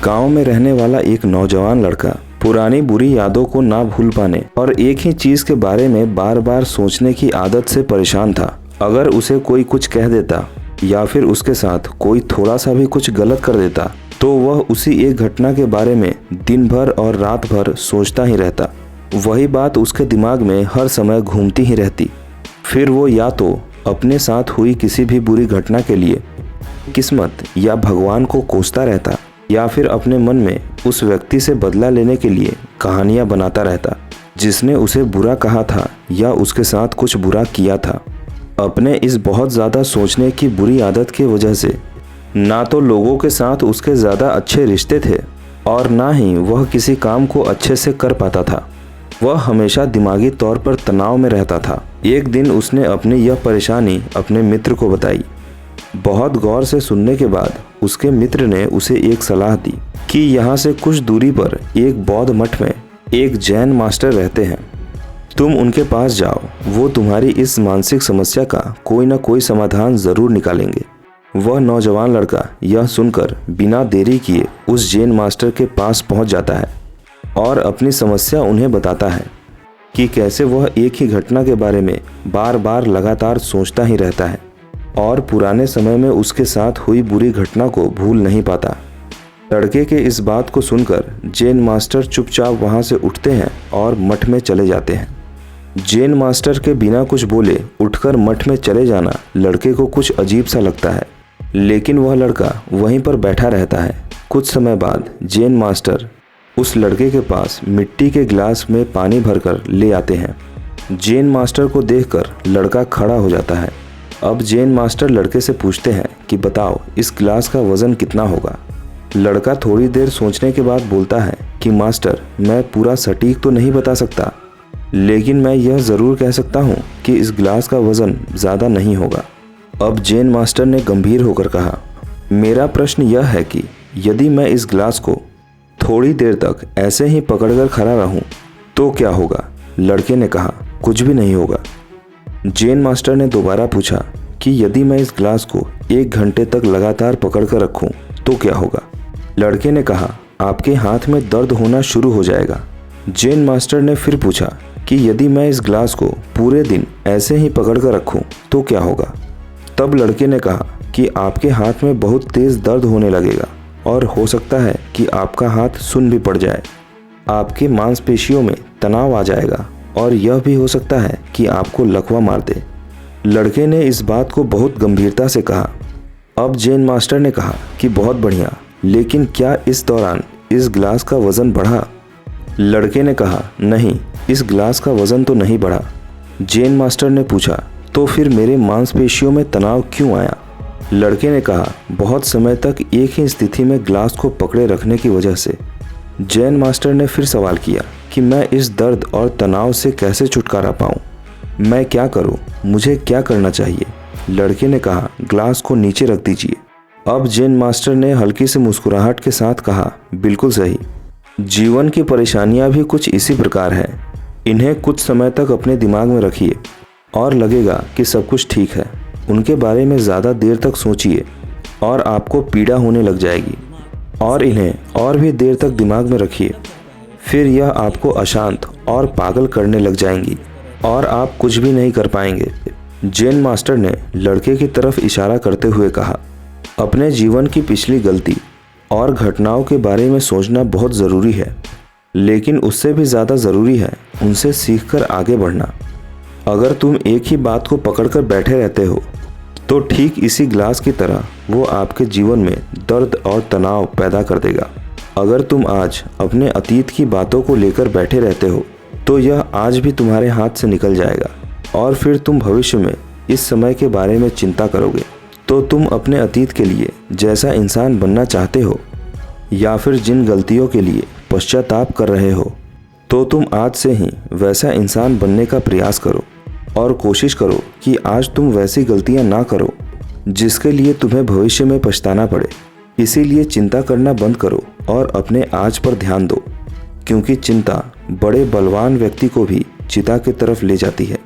गांव में रहने वाला एक नौजवान लड़का पुरानी बुरी यादों को ना भूल पाने और एक ही चीज के बारे में बार बार सोचने की आदत से परेशान था। अगर उसे कोई कुछ कह देता या फिर उसके साथ कोई थोड़ा सा भी कुछ गलत कर देता तो वह उसी एक घटना के बारे में दिन भर और रात भर सोचता ही रहता। वही बात उसके दिमाग में हर समय घूमती ही रहती। फिर वो या तो अपने साथ हुई किसी भी बुरी घटना के लिए किस्मत या भगवान को कोसता रहता या फिर अपने मन में उस व्यक्ति से बदला लेने के लिए कहानियां बनाता रहता जिसने उसे बुरा कहा था या उसके साथ कुछ बुरा किया था। अपने इस बहुत ज़्यादा सोचने की बुरी आदत की वजह से ना तो लोगों के साथ उसके ज़्यादा अच्छे रिश्ते थे और ना ही वह किसी काम को अच्छे से कर पाता था। वह हमेशा दिमागी तौर पर तनाव में रहता था। एक दिन उसने अपनी यह परेशानी अपने मित्र को बताई। बहुत गौर से सुनने के बाद उसके मित्र ने उसे एक सलाह दी कि यहाँ से कुछ दूरी पर एक बौद्ध मठ में एक जैन मास्टर रहते हैं। तुम उनके पास जाओ, वो तुम्हारी इस मानसिक समस्या का कोई ना कोई समाधान ज़रूर निकालेंगे। वह नौजवान लड़का यह सुनकर बिना देरी किए उस जैन मास्टर के पास पहुंच जाता है और अपनी समस्या उन्हें बताता है कि कैसे वह एक ही घटना के बारे में बार बार लगातार सोचता ही रहता है और पुराने समय में उसके साथ हुई बुरी घटना को भूल नहीं पाता। लड़के के इस बात को सुनकर जैन मास्टर चुपचाप वहां से उठते हैं और मठ में चले जाते हैं। जैन मास्टर के बिना कुछ बोले उठकर मठ में चले जाना लड़के को कुछ अजीब सा लगता है, लेकिन वह लड़का वहीं पर बैठा रहता है। कुछ समय बाद जैन मास्टर उस लड़के के पास मिट्टी के गिलास में पानी भरकर ले आते हैं। जैन मास्टर को देखकर लड़का खड़ा हो जाता है। अब जैन मास्टर लड़के से पूछते हैं कि बताओ इस गिलास का वज़न कितना होगा। लड़का थोड़ी देर सोचने के बाद बोलता है कि मास्टर, मैं पूरा सटीक तो नहीं बता सकता, लेकिन मैं यह ज़रूर कह सकता हूँ कि इस गिलास का वज़न ज़्यादा नहीं होगा। अब जैन मास्टर ने गंभीर होकर कहा, मेरा प्रश्न यह है कि यदि मैं इस गिलास को थोड़ी देर तक ऐसे ही पकड़कर खड़ा रहूं तो क्या होगा। लड़के ने कहा, कुछ भी नहीं होगा। जैन मास्टर ने दोबारा पूछा कि यदि मैं इस गिलास को 1 घंटे तक लगातार पकड़कर रखूं तो क्या होगा। लड़के ने कहा, आपके हाथ में दर्द होना शुरू हो जाएगा। जैन मास्टर ने फिर पूछा कि यदि मैं इस गिलास को पूरे दिन ऐसे ही पकड़कर रखूं तो क्या होगा। तब लड़के ने कहा कि आपके हाथ में बहुत तेज़ दर्द होने लगेगा और हो सकता है कि आपका हाथ सुन्न भी पड़ जाए। आपकी मांसपेशियों में तनाव आ जाएगा और यह भी हो सकता है कि आपको लकवा मार दे। लड़के ने इस बात को बहुत गंभीरता से कहा। अब जैन मास्टर ने कहा कि बहुत बढ़िया, लेकिन क्या इस दौरान इस गिलास का वज़न बढ़ा। लड़के ने कहा, नहीं, इस गिलास का वज़न तो नहीं बढ़ा। जैन मास्टर ने पूछा, तो फिर मेरे मांसपेशियों में तनाव क्यों आया। लड़के ने कहा, बहुत समय तक एक ही स्थिति में गिलास को पकड़े रखने की वजह से। जैन मास्टर ने फिर सवाल किया कि मैं इस दर्द और तनाव से कैसे छुटकारा पाऊं, मैं क्या करूं, मुझे क्या करना चाहिए। लड़के ने कहा, गिलास को नीचे रख दीजिए। अब जैन मास्टर ने हल्की सी मुस्कुराहट के साथ कहा, बिल्कुल सही। जीवन की परेशानियां भी कुछ इसी प्रकार हैं। इन्हें कुछ समय तक अपने दिमाग में रखिए और लगेगा कि सब कुछ ठीक है। उनके बारे में ज़्यादा देर तक सोचिए और आपको पीड़ा होने लग जाएगी और इन्हें और भी देर तक दिमाग में रखिए, फिर यह आपको अशांत और पागल करने लग जाएंगी और आप कुछ भी नहीं कर पाएंगे। जैन मास्टर ने लड़के की तरफ इशारा करते हुए कहा, अपने जीवन की पिछली गलती और घटनाओं के बारे में सोचना बहुत ज़रूरी है, लेकिन उससे भी ज़्यादा ज़रूरी है उनसे सीखकर आगे बढ़ना। अगर तुम एक ही बात को पकड़कर बैठे रहते हो तो ठीक इसी गिलास की तरह वो आपके जीवन में दर्द और तनाव पैदा कर देगा। अगर तुम आज अपने अतीत की बातों को लेकर बैठे रहते हो तो यह आज भी तुम्हारे हाथ से निकल जाएगा और फिर तुम भविष्य में इस समय के बारे में चिंता करोगे। तो तुम अपने अतीत के लिए जैसा इंसान बनना चाहते हो या फिर जिन गलतियों के लिए पश्चाताप कर रहे हो, तो तुम आज से ही वैसा इंसान बनने का प्रयास करो और कोशिश करो कि आज तुम वैसी गलतियां ना करो जिसके लिए तुम्हें भविष्य में पछताना पड़े। इसीलिए चिंता करना बंद करो और अपने आज पर ध्यान दो, क्योंकि चिंता बड़े बलवान व्यक्ति को भी चिता की तरफ ले जाती है।